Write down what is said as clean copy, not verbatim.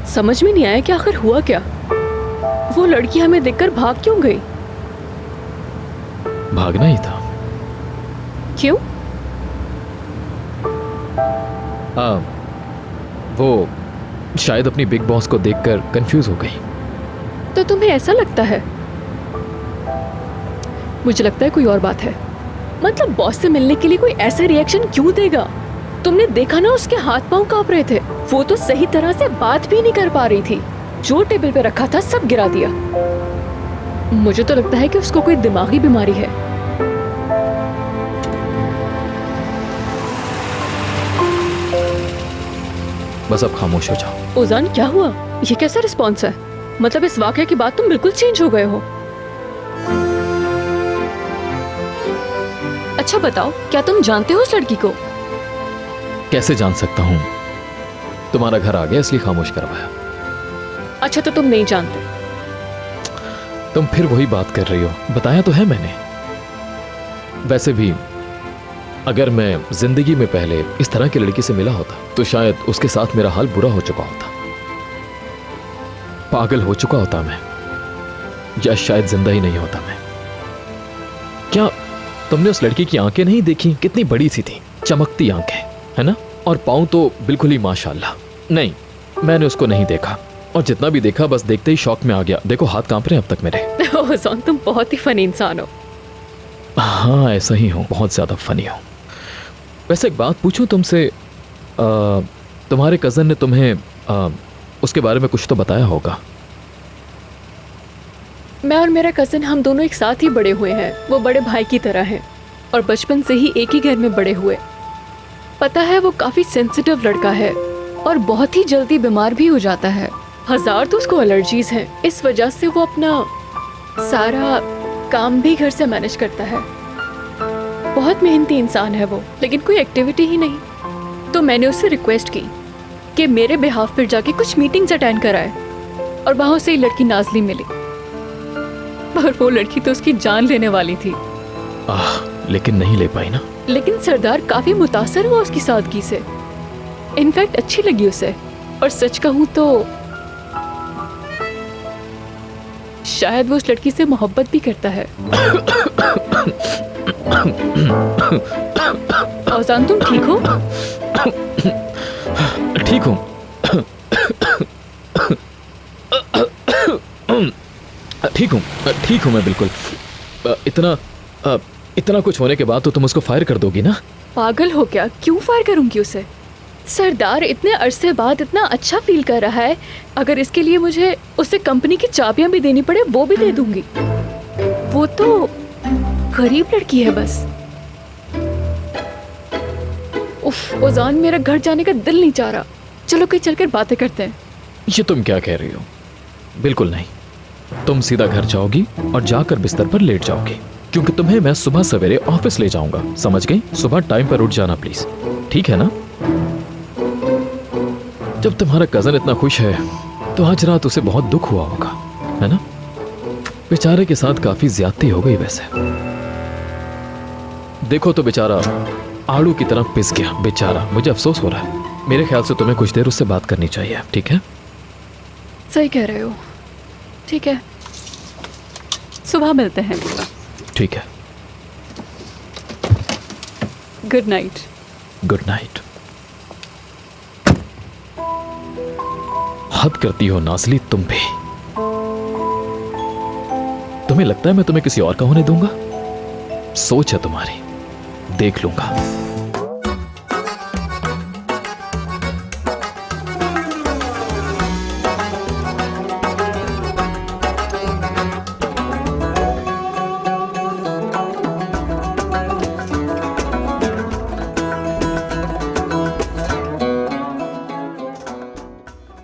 समझ में नहीं आया कि आखिर हुआ क्या। वो लड़की हमें देखकर भाग क्यों गई? भागना ही था। क्यों? वो शायद अपनी बिग बॉस को देखकर कंफ्यूज हो गई। तो तुम्हें ऐसा लगता है? मुझे लगता है कोई और बात है। मतलब बॉस से मिलने के लिए कोई ऐसा रिएक्शन क्यों देगा? तुमने देखा ना, उसके हाथ पांव कांप रहे थे। वो तो सही तरह से बात भी नहीं कर पा रही थी। जो टेबल पे रखा था सब गिरा दिया। मुझे तो लगता है कि उसको कोई दिमागी बीमारी है। बस अब खामोश हो जाओ। ओजान, क्या हुआ? ये कैसा रिस्पॉन्स है? मतलब इस वाकये के बाद तुम बिल्कुल चेंज हो गए हो। अच्छा बताओ, क्या तुम जानते हो उस लड़की को? कैसे जान सकता हूं? तुम्हारा घर आ गया इसलिए खामोश करवाया। अच्छा, तो तुम नहीं जानते? तुम फिर वही बात कर रही हो। बताया तो है मैंने। वैसे भी अगर मैं जिंदगी में पहले इस तरह की लड़की से मिला होता तो शायद उसके साथ मेरा हाल बुरा हो चुका होता। पागल हो चुका होता मैं, या शायद जिंदा ही नहीं होता मैं। क्या तुमने उस लड़की की आंखें नहीं देखी? कितनी बड़ी सी थी, चमकती आंखें, है ना? और पाँव तो बिल्कुल ही माशाल्लाह। नहीं, मैंने उसको नहीं देखा, और जितना भी देखा बस देखते ही शौक में आ गया। देखो हाथ कांप रहे हैं अब तक मेरे। ओजान, तुम बहुत ही फनी इंसान हो। हाँ, ऐसा ही हूँ, बहुत ज्यादा फनी हूँ। वैसे एक बात पूछूं तुमसे, तुम्हारे कजन ने तुम्हें उसके बारे में कुछ तो बताया होगा? मैं और मेरा कजन, हम दोनों एक साथ ही बड़े हुए हैं। वो बड़े भाई की तरह हैं और बचपन से ही एक ही घर में बड़े हुए। पता है, वो काफी सेंसिटिव लड़का है और बहुत ही जल्दी बीमार भी हो जाता है। 1000 तो उसको एलर्जीज हैं। इस वजह से वो अपना सारा काम भी घर से मैनेज करता है। बहुत मेहनती इंसान है वो, लेकिन कोई एक्टिविटी ही नहीं। तो मैंने उससे रिक्वेस्ट की कि मेरे बिहाफ पर जाके कुछ मीटिंग्स अटेंड कराए, और वहाँ उसे लड़की नाज़ली मिली। पर वो लड़की तो उसकी जान लेने वाली थी। लेकिन नहीं ले पाई ना? लेकिन सरदार काफी मुतासर हुआ उसकी सादगी से। इनफैक्ट अच्छी लगी उसे। और सच कहूँ तो शायद वो उस लड़की से मोहब्बत भी करता है। औजान, तुम ठीक हो? ठीक हूँ। ठीक हूँ मैं बिल्कुल। इतना कुछ होने के बाद तो तुम उसको फायर कर दोगी ना? पागल हो क्या? क्यों फायर करूंगी उसे? सरदार इतने अरसे बाद इतना अच्छा फील कर रहा है। अगर इसके लिए मुझे उसे कंपनी की चाबियां भी देनी पड़े वो भी दे दूंगी। वो तो गरीब लड़की है बस। उफ, ओजान, मेरा घर जाने का दिल नहीं चाह रहा। चलो कहीं चलकर बातें करते हैं। ये तुम क्या कह रही हो? बिल्कुल नहीं। तुम सीधा घर जाओगी और जाकर बिस्तर पर लेट जाओगी, क्योंकि तुम्हें मैं सुबह सवेरे ऑफिस ले जाऊंगा। समझ गई? सुबह टाइम पर उठ जाना प्लीज, ठीक है ना? जब तुम्हारा कजन इतना खुश है तो आज रात उसे बहुत दुख हुआ होगा, है ना? बेचारे के साथ काफी ज्यादती हो गई वैसे। देखो तो बेचारा आड़ू की तरह पिस गया बेचारा। मुझे अफसोस हो रहा है। मेरे ख्याल से तुम्हें कुछ देर उससे बात करनी चाहिए, ठीक है? सही कह रहे हो। ठीक है, सुबह मिलते हैं। ठीक है। Good night. Good night. हद करती हो नाज़ली तुम भी। तुम्हें लगता है मैं तुम्हें किसी और का होने दूंगा? सोच है तुम्हारी, देख लूंगा।